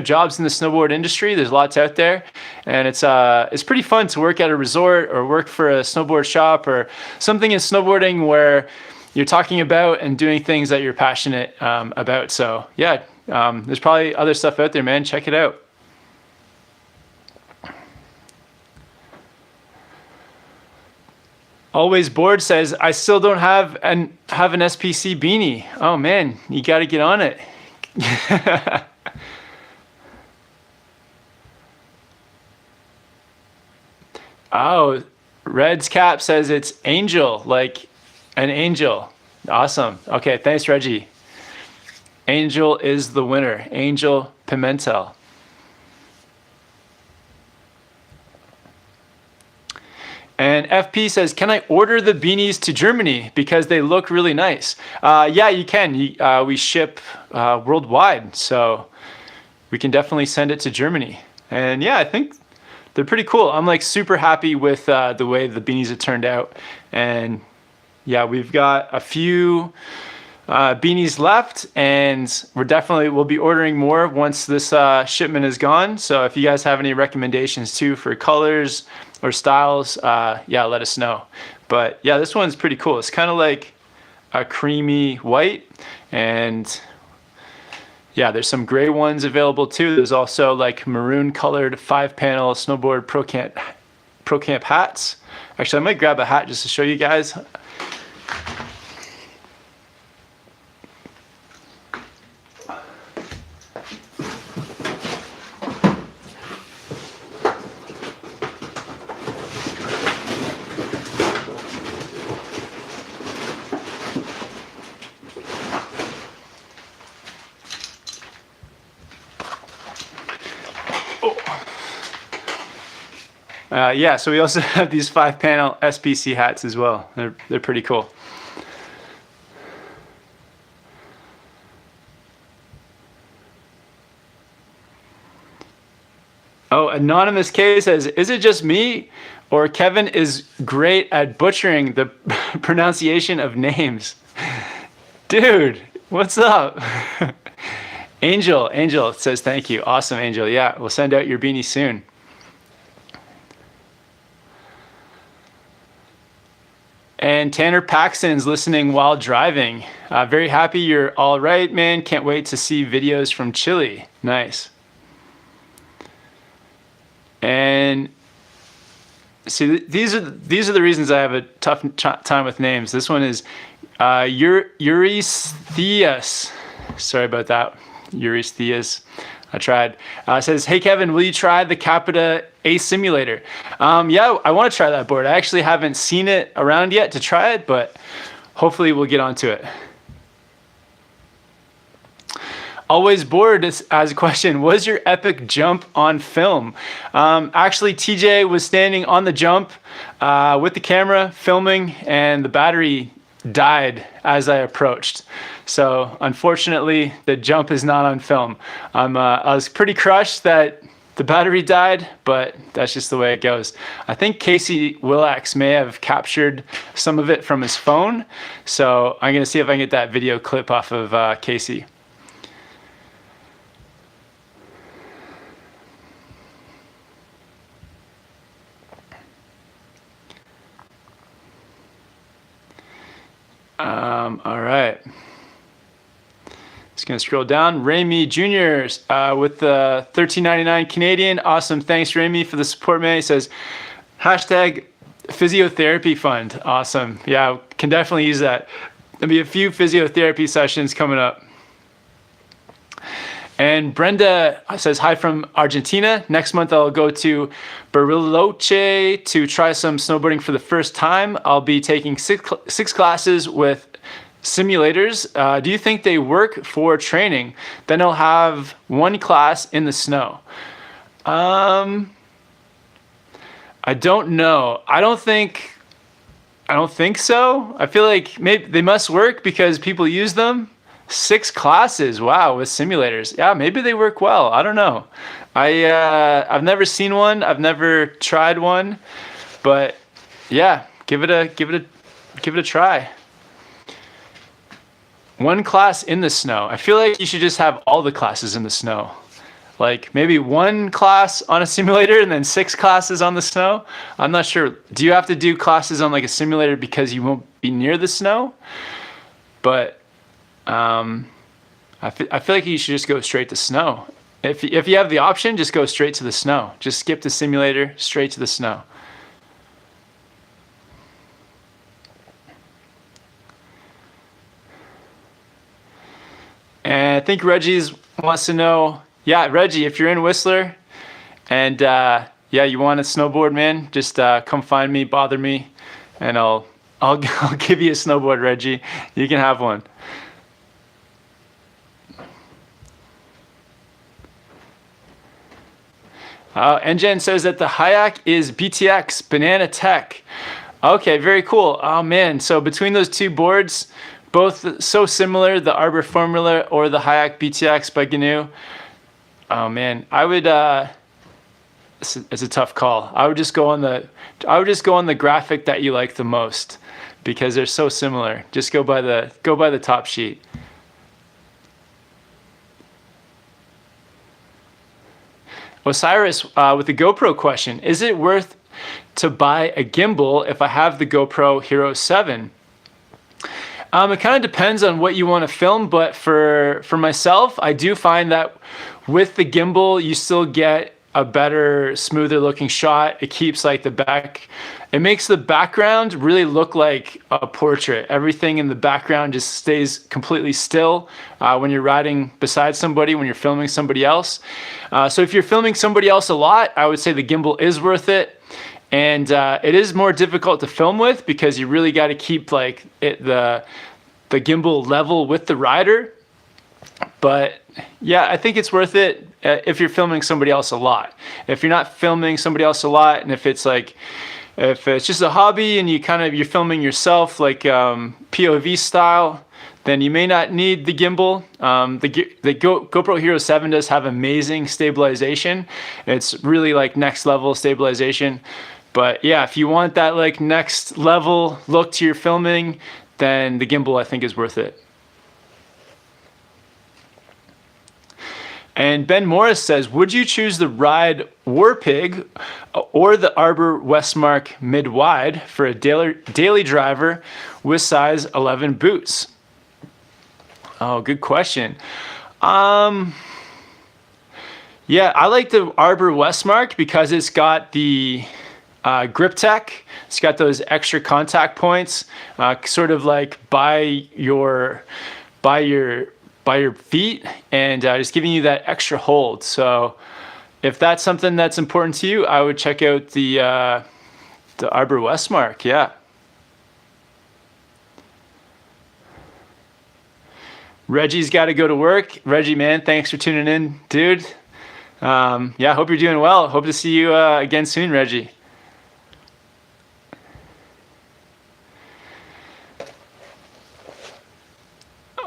jobs in the snowboard industry. There's lots out there, and it's pretty fun to work at a resort or work for a snowboard shop or something in snowboarding where you're talking about and doing things that you're passionate about. So yeah, there's probably other stuff out there, man. Check it out. Always Bored says, I still don't have an SPC beanie. Oh man, you got to get on it. Oh, Red's Cap says it's Angel, like an angel. Awesome. Okay, thanks, Reggie. Angel is the winner. Angel Pimentel. And FP says, can I order the beanies to Germany because they look really nice? Yeah, you can. We ship worldwide, so we can definitely send it to Germany. And yeah, I think they're pretty cool. I'm like super happy with the way the beanies have turned out. And yeah, we've got a few beanies left, and we'll be ordering more once this shipment is gone. So if you guys have any recommendations too for colors or styles, yeah, let us know. But yeah, this one's pretty cool. It's kind of like a creamy white, and yeah, there's some gray ones available too. There's also like maroon colored 5-panel Snowboard Pro Camp hats. Actually, I might grab a hat just to show you guys. Yeah, so we also have these 5-panel SPC hats as well. They're pretty cool. Oh, Anonymous K says, is it just me or Kevin is great at butchering the pronunciation of names? Dude, what's up? Angel says thank you. Awesome, Angel. Yeah, we'll send out your beanie soon. And Tanner Paxton's listening while driving. Very happy you're all right, man. Can't wait to see videos from Chile. Nice. And see, these are the reasons I have a tough time with names. This one is Eurystheus. Sorry about that, Eurystheus. I tried. Says, hey Kevin, will you try the Capita Ace Simulator? Yeah, I want to try that board. I actually haven't seen it around yet to try it, but hopefully we'll get onto it. Always Bored as a question, was your epic jump on film? Actually, TJ was standing on the jump with the camera filming, and the battery died as I approached. So unfortunately, the jump is not on film. I was pretty crushed that the battery died, but that's just the way it goes. I think Casey Willax may have captured some of it from his phone. So I'm gonna see if I can get that video clip off of Casey. All right. Just gonna scroll down. Ramy Jr. With the $13.99 Canadian. Awesome. Thanks, Ramy, for the support, man. He says, hashtag physiotherapy fund. Awesome. Yeah, can definitely use that. There'll be a few physiotherapy sessions coming up. And Brenda says, hi from Argentina. Next month, I'll go to Bariloche to try some snowboarding for the first time. I'll be taking six classes with simulators. Do you think they work for training? Then I'll have one class in the snow. I don't know. I don't think so. I feel like maybe they must work because people use them. 6 classes, wow, with simulators. Yeah, maybe they work well. I don't know. I've never seen one. I've never tried one, but yeah, give it a try. One class in the snow. I feel like you should just have all the classes in the snow. Like maybe one class on a simulator and then 6 classes on the snow. I'm not sure. Do you have to do classes on like a simulator because you won't be near the snow? But I feel like you should just go straight to snow. If you have the option, just go straight to the snow. Just skip the simulator, straight to the snow. And I think Reggie wants to know, yeah, Reggie, if you're in Whistler and yeah, you want a snowboard, man, just come find me, bother me, and I'll give you a snowboard, Reggie. You can have one. NGen says that the Hayak is BTX, Banana Tech. Okay, very cool. Oh man, so between those two boards, both so similar, the Arbor Formula or the Hayak BTX by GNU. Oh man, I would. It's a tough call. I would just go on the graphic that you like the most because they're so similar. Just go by the top sheet. Osiris with the GoPro question. Is it worth to buy a gimbal if I have the GoPro Hero 7? It kind of depends on what you want to film, but for myself, I do find that with the gimbal, you still get a better, smoother looking shot. It keeps like it makes the background really look like a portrait. Everything in the background just stays completely still when you're riding beside somebody, when you're filming somebody else. So if you're filming somebody else a lot, I would say the gimbal is worth it. And it is more difficult to film with because you really got to keep like the gimbal level with the rider. But yeah, I think it's worth it if you're filming somebody else a lot. If you're not filming somebody else a lot, and if it's just a hobby and you're filming yourself like POV style, then you may not need the gimbal. The GoPro Hero 7 does have amazing stabilization. It's really like next level stabilization. But yeah, if you want that like next level look to your filming, then the gimbal I think is worth it. And Ben Morris says, would you choose the Ride Warpig or the Arbor Westmark Mid-Wide for a daily driver with size 11 boots? Oh, good question. Yeah, I like the Arbor Westmark because it's got the grip tech. It's got those extra contact points, sort of like by your feet, and just giving you that extra hold. So if that's something that's important to you, I would check out the Arbor Westmark. Yeah. Reggie's got to go to work. Reggie, man, thanks for tuning in, dude. Yeah, hope you're doing well. Hope to see you again soon, Reggie.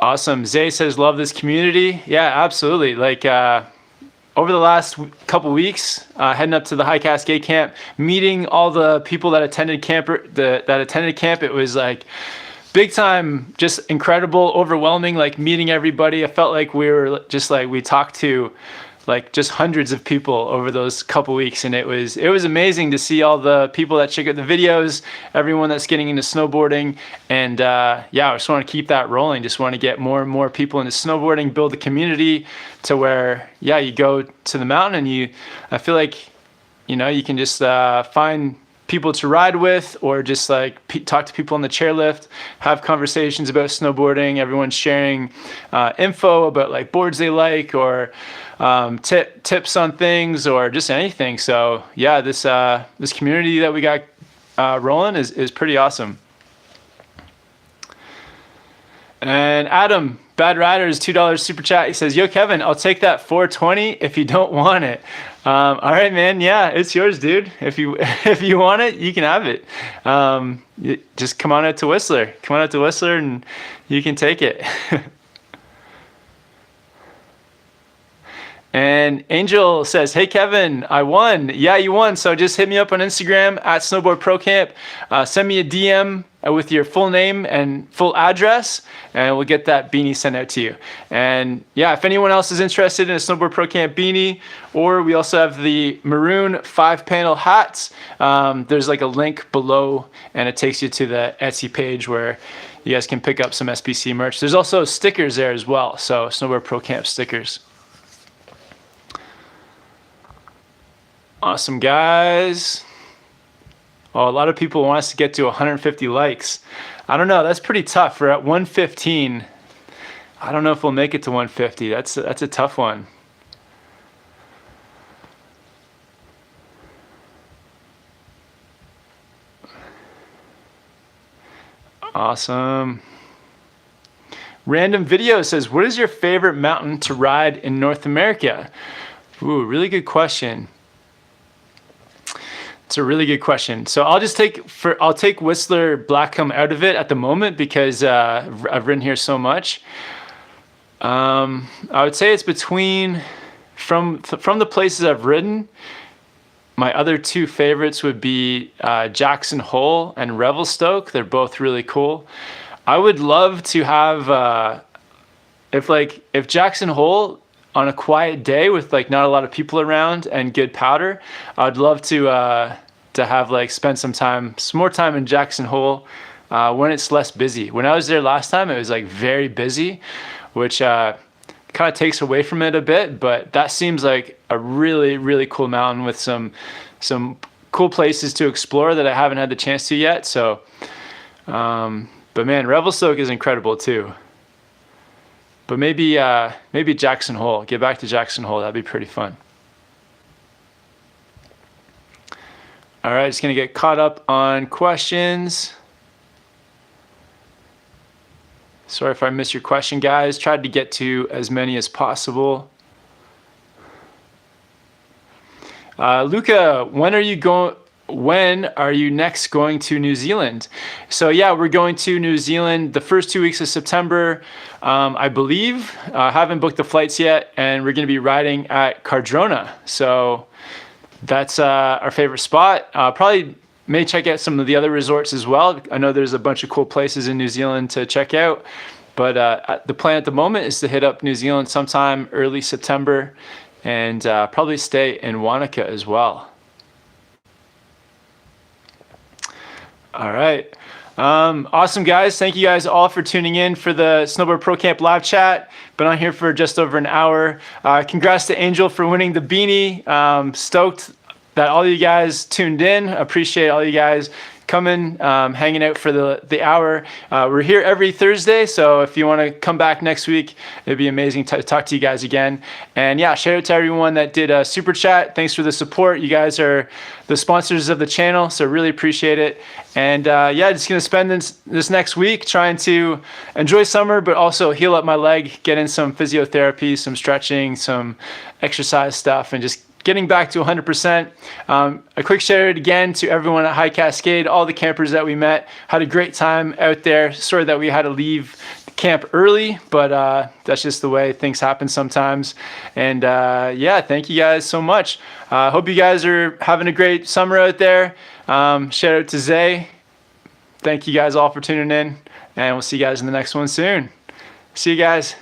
Awesome. Zay says, love this community. Yeah, absolutely. Like over the last couple weeks, heading up to the High Cascade camp, meeting all the people that attended camp, it was like big time, just incredible, overwhelming, like meeting everybody. I felt like we talked to like just hundreds of people over those couple weeks, and it was amazing to see all the people that check out the videos, everyone that's getting into snowboarding, and yeah, I just want to keep that rolling. Just want to get more and more people into snowboarding, build a community to where, yeah, you go to the mountain and I feel like, you know, you can just find people to ride with, or just like talk to people on the chairlift, have conversations about snowboarding. Everyone's sharing info about like boards they like, or tips on things, or just anything. So yeah, this community that we got rolling is pretty awesome. And Adam, Bad Riders, $2 super chat. He says, "Yo, Kevin, I'll take that 420 if you don't want it." All right, man. Yeah, it's yours, dude. If you want it, you can have it. Just come on out to Whistler. Come on out to Whistler, and you can take it. And Angel says, "Hey Kevin, I won." Yeah, you won. So just hit me up on Instagram at Snowboard Pro Camp. Send me a DM with your full name and full address, and we'll get that beanie sent out to you. And yeah, if anyone else is interested in a Snowboard Pro Camp beanie, or we also have the maroon 5-panel hats, there's like a link below, and it takes you to the Etsy page where you guys can pick up some SPC merch. There's also stickers there as well. So Snowboard Pro Camp stickers. Awesome, guys. Oh, a lot of people want us to get to 150 likes. I don't know. That's pretty tough. We're at 115. I don't know if we'll make it to 150. That's a tough one. Awesome. Random Video says, "What is your favorite mountain to ride in North America?" Ooh, really good question. It's a really good question. So I'll take Whistler Blackcomb out of it at the moment because I've ridden here so much. I would say it's between from the places I've ridden. My other two favorites would be Jackson Hole and Revelstoke. They're both really cool. I would love to have if Jackson Hole on a quiet day with like not a lot of people around and good powder, I'd love to have like spend some more time in Jackson Hole when it's less busy. When I was there last time, it was like very busy, which kind of takes away from it a bit. But that seems like a really, really cool mountain with some cool places to explore that I haven't had the chance to yet. So, but man, Revelstoke is incredible too. But maybe Jackson Hole. Get back to Jackson Hole. That'd be pretty fun. All right, just gonna get caught up on questions. Sorry if I missed your question, guys. Tried to get to as many as possible. Luca, when are you next going to New Zealand? So yeah, we're going to New Zealand the first 2 weeks of September, I believe. Haven't booked the flights yet, and we're going to be riding at Cardrona. So that's our favorite spot. Probably may check out some of the other resorts as well. I know there's a bunch of cool places in New Zealand to check out, but the plan at the moment is to hit up New Zealand sometime early September, and probably stay in Wanaka as well. All right. Awesome, guys. Thank you guys all for tuning in for the Snowboard Pro Camp live chat. Been on here for just over an hour. Congrats to Angel for winning the beanie. Stoked that all you guys tuned in. Appreciate all you guys coming, hanging out for the hour. We're here every Thursday, so if you want to come back next week, it'd be amazing to talk to you guys again. And yeah, shout out to everyone that did a super chat. Thanks for the support. You guys are the sponsors of the channel, so really appreciate it. And yeah, just gonna spend this next week trying to enjoy summer, but also heal up my leg, get in some physiotherapy, some stretching, some exercise stuff, and just getting back to 100%. A quick shout out again to everyone at High Cascade, all the campers that we met. Had a great time out there. Sorry that we had to leave camp early, but that's just the way things happen sometimes. And yeah, thank you guys so much. Hope you guys are having a great summer out there. Shout out to Zay. Thank you guys all for tuning in, and we'll see you guys in the next one soon. See you guys.